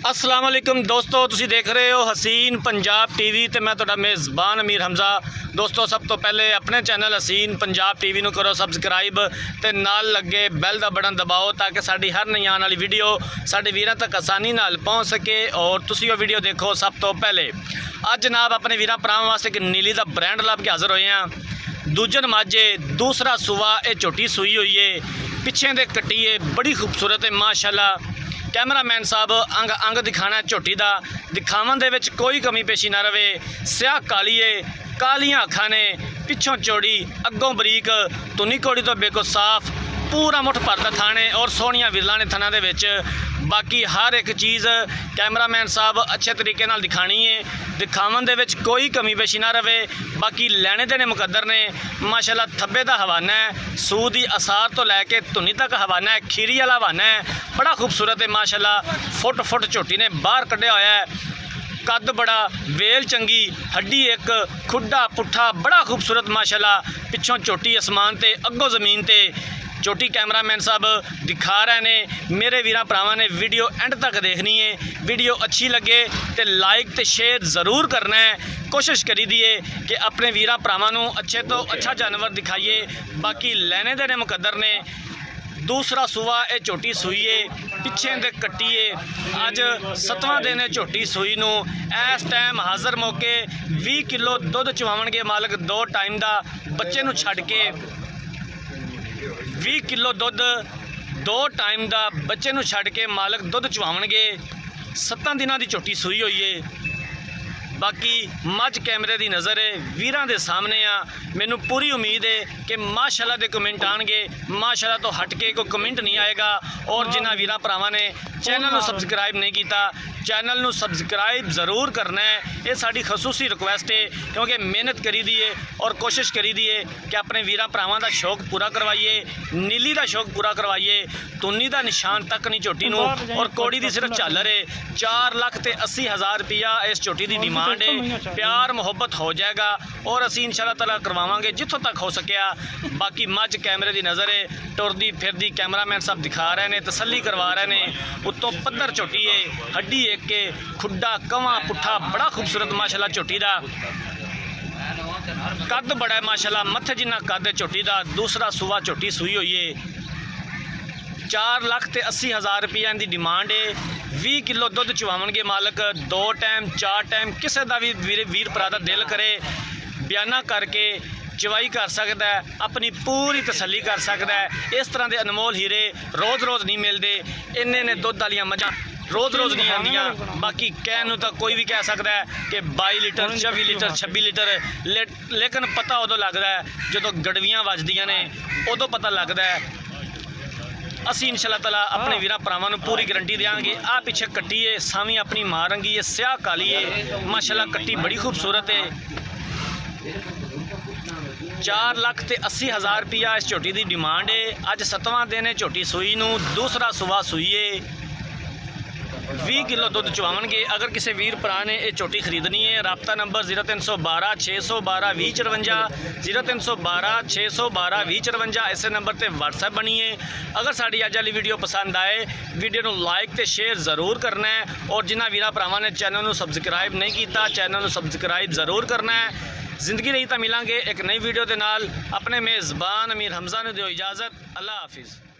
अस्सलाम वालेकुम दोस्तों, तुसी देख रहे हो हसीन पंजाब टीवी ते मैं तुहाडा मेज़बान अमीर हमजा। दोस्तों, सब तो पहले अपने चैनल हसीन पंजाब टीवी नूं करो सबसक्राइब ते नाल लगे बैल दा बटन दबाओ ताकि साडी हर नई आने वाली वीडियो साडे वीरां तक आसानी नाल पहुँच सके और तुसी वो वीडियो देखो सब तो पहले। अज जनाब अपने वीरां भरावां वास्ते एक नीली दा ब्रांड लभ के हाज़र होए हैं। दूजन माझे दूसरा सूआ ये झोटी सूई हुई है, पिछे दे कट्टी है, बड़ी खूबसूरत है माशाअल्लाह। कैमरामैन साहब अंग अंग दिखाना है झोटी का, दिखावन दे विच कोई कमी पेशी ना रहे। स्याह काली है, कालियां अखां ने, पिछों चौड़ी, अगों बरीक, तुनी कोड़ी तो बेको साफ, पूरा मुठ भरदा थाने और सोहणियां विरलां ने थना दे विच। बाकी हर एक चीज़ कैमरामैन साहब अच्छे तरीके नाल दिखानी है, दिखावन दे विच कोई कमी पेशी ना रहे। बाकी लैने देने मुकद्दर ने माशाअल्लाह। थब्बे दा हवाना है, सूद दी असार तो लैके धुनी तक हवाना है, खीरी वाला हवाना है, बड़ा खूबसूरत है माशाअल्लाह। फुट फुट झोटी ने बाहर कढ़िया होया है, कद बड़ा, वेल चंगी, हड्डी एक, खुड्डा पुट्ठा बड़ा खूबसूरत माशाअल्लाह। पिछों झोटी आसमान ते, अगों जमीन ते झोटी कैमरामैन साहब दिखा रहे ने। मेरे वीरां भरावां ने वीडियो एंड तक देखनी है। वीडियो अच्छी लगे तो लाइक तो शेयर ज़रूर करना है। कोशिश करी दिए कि अपने वीरां भरावां नूं अच्छे तो अच्छा जानवर दिखाइए। बाकी लैने देने मुकद्दर ने। दूसरा सूआ ये झोटी सूई है, पिछे दे कट्टी है। अज 7वां दिन है झोटी सूई नूं। इस टाइम हाज़र मौके 20 किलो दुध चवावणगे मालक। 2 टाइम का बच्चे नूं छड्ड के 20 किलो दुध 2 टाइम का बच्चे नूं छड्ड के मालक दुध चवावणगे। 7 दिनां की झोटी सूई हुई है। बाकी मझ कैमरे की नज़र है, वीरां दे सामने आ। मैनू पूरी उम्मीद है कि माशाअल्लाह दे कमेंट आएंगे, माशाअल्लाह तो हट के कोई कमेंट नहीं आएगा। और जिन्हां वीरां भरावां ने चैनल को सबसक्राइब नहीं किया, चैनल को सबसक्राइब ज़रूर करना है। ये साडी खसूसी रिक्वेस्ट है, क्योंकि मेहनत करी दी है और कोशिश करी दी है कि अपने वीरां भरावां दा शौक पूरा करवाइए, नीली का शौक पूरा करवाइए। तुन्नी का निशान तक नहीं झोटी नूं और कोड़ी की सिर्फ झालर है। 4,80,000 रुपया इस झोटी की डिमांड है। प्यार मुहब्बत हो जाएगा और असीं इंशाअल्लाह ताला करवावांगे जिथों तक हो सकिया। बाकी मझ कैमरे की नज़र है, टुरदी फिरदी कैमरामैन साहब दिखा रहे हैं, तसल्ली करवा रहे हैं। उत्तों पत्थर झोटी है, हड्डी एक के, खुड्डा कवां पुट्ठा बड़ा खूबसूरत माशाअल्लाह झोटी का। कद बड़ा है माशाअल्लाह, मत्थे जिन्ना कद है झोटी का। दूसरा सूआ झोटी सूई हुई है। 4,80,000 रुपया की डिमांड है। 20 किलो दुध चवावणगे मालक। 2 टाइम 4 टाइम किसी का भी वीर भरा दा दिल करे बयाना करके चवाई कर सकता है, अपनी पूरी तसल्ली कर सकता है। इस तरह के अनमोल हीरे रोज़ रोज़ नहीं मिलते। इन्ने ने दुध वाली मझां रोज़ रोज़ नहीं आंदियां। बाकी कहने तो कोई भी कह सकता है कि 22 लीटर 24 लीटर 26 लीटर, लेकिन पता उदों लगता है जो गड़वियाँ वजदियां ने, उदों पता लगता है। असी इंशाअल्लाह ताला अपने वीरां भरावां नूं पूरी गारंटी देंगे। आ पिछे कट्टी है, सावी अपनी मां रंगी है, स्याह काली है माशाअल्लाह। कट्टी बड़ी खूबसूरत है। 4,80,000 रुपया इस झोटी की डिमांड है। अज 7वां दिन है झोटी सूई नूं। दूसरा सूआ सूई है। 20 किलो दुध चवावणगे। अगर किसी वीर भरा ने यह झोटी खरीदनी है, राबता नंबर 0312 612 2054 0312 612 2054 इस नंबर पर व्हाट्सएप बनी है। अगर साड़ी अज वाली वीडियो पसंद आए, वीडियो को लाइक तो शेयर ज़रूर करना है। और जिन्हां वीरां भरावां ने चैनल को सबसक्राइब नहीं किया, चैनल को सबसक्राइब ज़रूर करना है। जिंदगी रही तो मिलांगे एक नई वीडियो के नाल। अपने मेज़बान अमीर हमजा ने दो इजाज़त। अल्लाह हाफिज़।